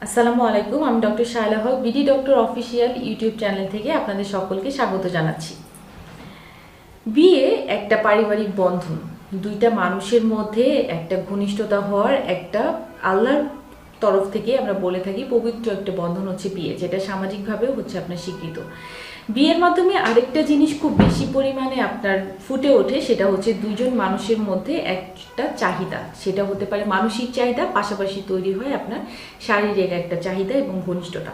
আসসালামু আলাইকুম, আমি doctor Shaila Haque, BD doctor official YouTube channel থেকে আপনাদের সকলকে স্বাগত জানাচ্ছি। বিয়ে একটা পারিবারিক বন্ধন, দুইটা মানুষের মধ্যে একটা ঘনিষ্ঠতা হওয়ার একটা আল্লাহর তরফ থেকে আমরা বলে থাকি পবিত্র একটা বন্ধন হচ্ছে বিয়ে, যেটা সামাজিকভাবেও হচ্ছে আপনার স্বীকৃত। বিয়ের মাধ্যমে আরেকটা জিনিস খুব বেশি পরিমাণে আপনার ফুটে ওঠে, সেটা হচ্ছে দুইজন মানুষের মধ্যে একটা চাহিদা, সেটা হতে পারে মানসিক চাহিদা, পাশাপাশি তৈরি হয় আপনার শারীরিক একটা চাহিদা এবং ঘনিষ্ঠতা।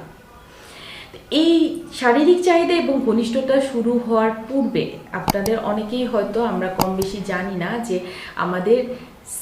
এই শারীরিক চাহিদা এবং ঘনিষ্ঠতা শুরু হওয়ার পূর্বে আপনাদের অনেকেই হয়তো আমরা কম বেশি জানি না যে আমাদের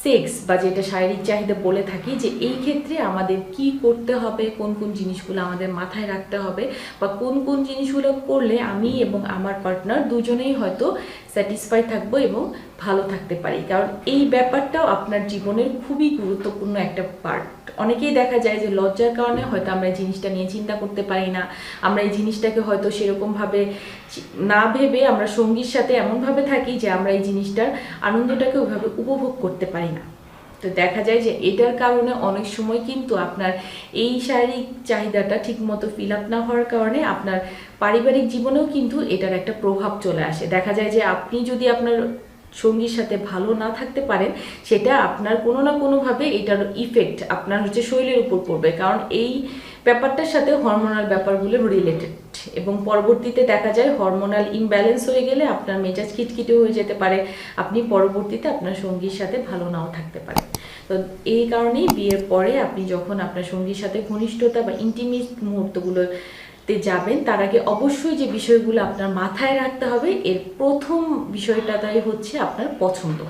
সেক্স বা যেটা শারীরিক চাহিদা বলে থাকি, যে এই ক্ষেত্রে আমাদের কি করতে হবে, কোন কোন জিনিসগুলো আমাদের মাথায় রাখতে হবে, বা কোন কোন জিনিসগুলো করলে আমি এবং আমার পার্টনার দুজনেই হয়তো স্যাটিসফাই থাকবো এবং ভালো থাকতে পারি। কারণ এই ব্যাপারটাও আপনার জীবনের খুবই গুরুত্বপূর্ণ একটা পার্ট। অনেকেই দেখা যায় যে লজ্জার কারণে হয়তো আমরা এই জিনিসটা নিয়ে চিন্তা করতে পারি না, আমরা এই জিনিসটাকে হয়তো সেরকমভাবে না ভেবে আমরা সঙ্গীর সাথে এমনভাবে থাকি যে আমরা এই জিনিসটার আনন্দটাকে ওইভাবে উপভোগ করতে পারি না। তো দেখা যায় যে এটার কারণে অনেক সময় কিন্তু আপনার এই শারীরিক চাহিদাটা ঠিকমতো ফিল আপ না হওয়ার কারণে আপনার পারিবারিক জীবনেও কিন্তু এটার একটা প্রভাব চলে আসে। দেখা যায় যে আপনি যদি আপনার সঙ্গীর সাথে ভালো না থাকতে পারেন, সেটা আপনার কোনো না কোনোভাবে এটার ইফেক্ট আপনার হচ্ছে শরীরের উপর পড়বে, কারণ এই ব্যাপারটার সাথে হরমোনাল ব্যাপারগুলো রিলেটেড। এবং পরবর্তীতে দেখা যায় হরমোনাল ইমব্যালেন্স হয়ে গেলে আপনার মেজাজ খিটখিটে হয়ে যেতে পারে, আপনি পরবর্তীতে আপনার সঙ্গীর সাথে ভালো নাও থাকতে পারেন। তো এই কারণেই বিয়ের পরে আপনি যখন আপনার সঙ্গীর সাথে ঘনিষ্ঠতা বা ইন্টিমেট মুহূর্তগুলো যাবেন, তার আগে অবশ্যই যে বিষয়গুলো আপনার মাথায় রাখতে হবে, এর প্রথম বিষয়টাই হচ্ছে আপনার পছন্দ।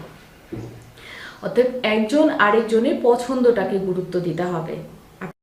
অর্থাৎ একজন আরেকজনের পছন্দটাকে গুরুত্ব দিতে হবে।